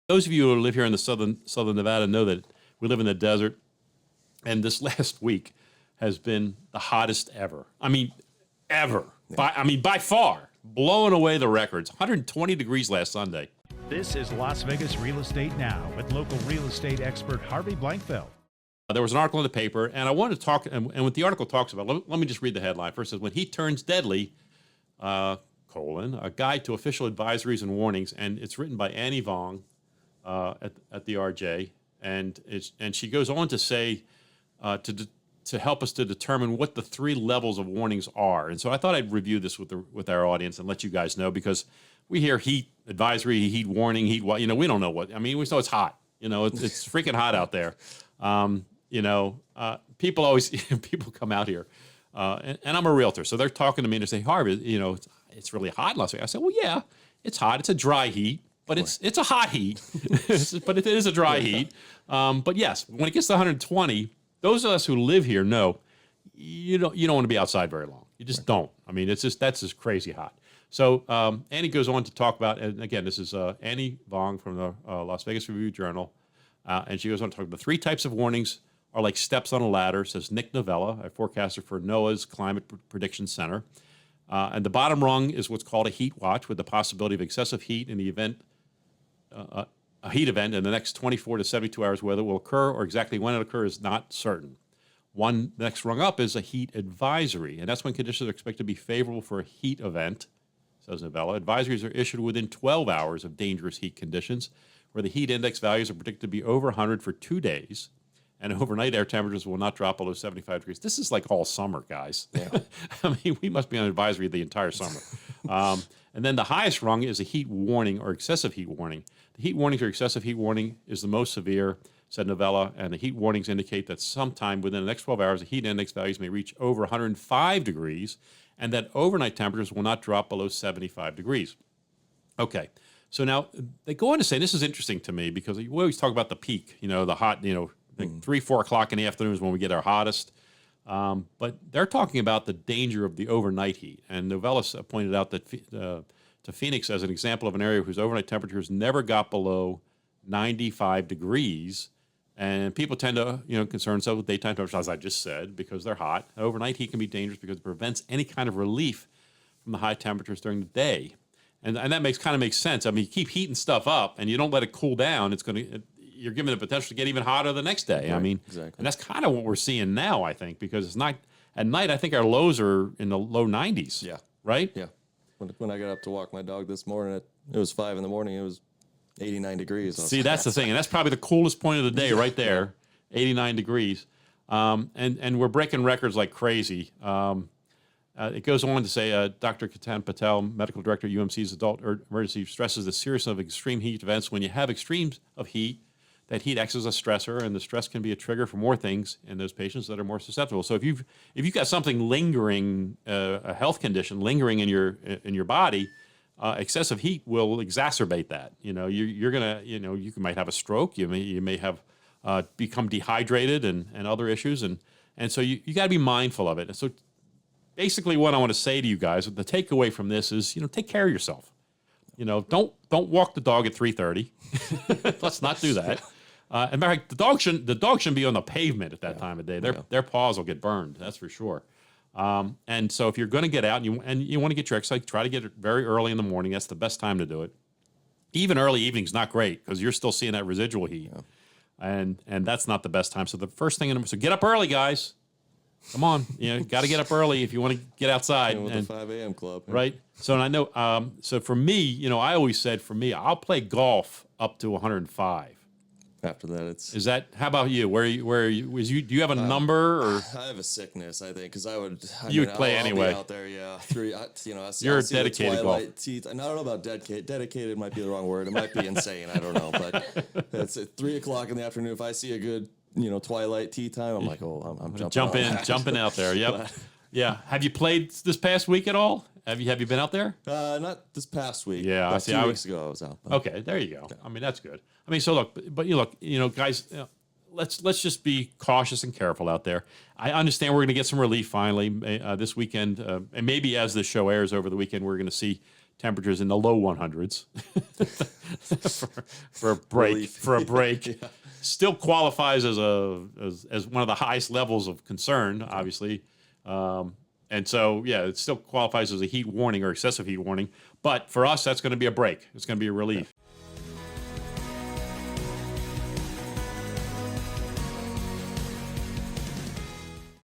Those of you who live here in the southern Nevada know that we live in the desert, and this last week has been the hottest ever. I mean, ever. By far, blowing away the records. 120 degrees last Sunday. This is Las Vegas Real Estate Now with local real estate expert Harvey Blankfeld. There was an article in the paper, and I wanted to talk, and what the article talks about, let me just read the headline. First, it says, when heat turns deadly, a guide to official advisories and warnings, and it's written by Annie Vong at the RJ, and she goes on to say to help us to determine what the 3 levels of warnings are. And so I thought I'd review this with our audience and let you guys know, because we hear heat advisory, heat warning, we don't know what. I mean, we know it's hot. It's freaking hot out there. People always people come out here, and I'm a realtor, so they're talking to me and they say, Harvey, it's really hot in Las Vegas. I said, well, yeah, it's hot. It's a dry heat, but it's a hot heat, but it is a dry heat. But yes, when it gets to 120, those of us who live here know you don't want to be outside very long. You just don't. I mean, that's just crazy hot. So Annie goes on to talk about, and again, this is Annie Vong from the Las Vegas Review-Journal, and she goes on to talk about 3 types of warnings are like steps on a ladder, says Nick Novella, a forecaster for NOAA's Climate Prediction Center. And the bottom rung is what's called a heat watch, with the possibility of excessive heat in the event, a heat event in the next 24 to 72 hours. Whether it will occur or exactly when it occurs is not certain. The next rung up is a heat advisory, and that's when conditions are expected to be favorable for a heat event, says Novella. Advisories are issued within 12 hours of dangerous heat conditions, where the heat index values are predicted to be over 100 for 2 days, and overnight air temperatures will not drop below 75 degrees. This is like all summer, guys. Yeah. I mean, we must be on advisory the entire summer. And then the highest rung is a heat warning or excessive heat warning. The heat warnings or excessive heat warning is the most severe, said Novella, and the heat warnings indicate that sometime within the next 12 hours, the heat index values may reach over 105 degrees, and that overnight temperatures will not drop below 75 degrees. Okay, so now they go on to say, this is interesting to me, because we always talk about the peak, the hot, like 3, 4 o'clock in the afternoon is when we get our hottest. But they're talking about the danger of the overnight heat. And Novella pointed out that to Phoenix as an example of an area whose overnight temperatures never got below 95 degrees. And people tend to, concern themselves with daytime temperatures, as I just said, because they're hot. Overnight heat can be dangerous because it prevents any kind of relief from the high temperatures during the day. And that makes sense. I mean, you keep heating stuff up and you don't let it cool down, you're given the potential to get even hotter the next day. Right, I mean, exactly. And that's kind of what we're seeing now, I think, because it's not at night. I think our lows are in the low 90s. Yeah. Right? Yeah. When I got up to walk my dog this morning, it was 5 in the morning. It was 89 degrees. See, that's the thing. And that's probably the coolest point of the day right there, 89 degrees. And we're breaking records like crazy. It goes on to say, Dr. Ketan Patel, medical director at UMC's Adult Emergency, stresses the seriousness of extreme heat events. When you have extremes of heat, that heat acts as a stressor, and the stress can be a trigger for more things in those patients that are more susceptible. So if you've got something lingering, a health condition lingering in your body, excessive heat will exacerbate that. You're gonna, you might have a stroke. You may have become dehydrated and other issues, and so you got to be mindful of it. And so basically, what I want to say to you guys, the takeaway from this is, take care of yourself. Don't walk the dog at 3:30. Let's not do that. And the dog shouldn't be on the pavement at that time of day. Their paws will get burned. That's for sure. And so if you're going to get out and you want to get your exercise, try to get it very early in the morning. That's the best time to do it. Even early evening's not great because you're still seeing that residual heat, and that's not the best time. So the first thing, so get up early, guys. Come on, got to get up early if you want to get outside. With the 5 a.m. club, right? So I know. So for me, I always said I'll play golf up to 105. After that, it's. Is that? How about you? Where are you? Do you have a number or? I have a sickness, I think, because I would. You would play anyway. I'll be out there, yeah. You're a dedicated golfer. I don't know about dedicated. Dedicated might be the wrong word. It might be insane. I don't know, but it's at 3 o'clock in the afternoon. If I see a good, twilight tea time, I'm like, I'm jumping out there. Yep. Yeah. Have you played this past week at all? Have you been out there? Not this past week. Yeah, I see. 2 weeks ago I was out. Okay, there you go. Yeah. I mean, that's good. I mean, so look, guys, let's just be cautious and careful out there. I understand we're going to get some relief finally this weekend, and maybe as this show airs over the weekend, we're going to see temperatures in the low 100s for a break. Relief. For a break, Yeah. still qualifies as as one of the highest levels of concern, obviously. And so, yeah, it still qualifies as a heat warning or excessive heat warning. But for us, that's going to be a break. It's going to be a relief.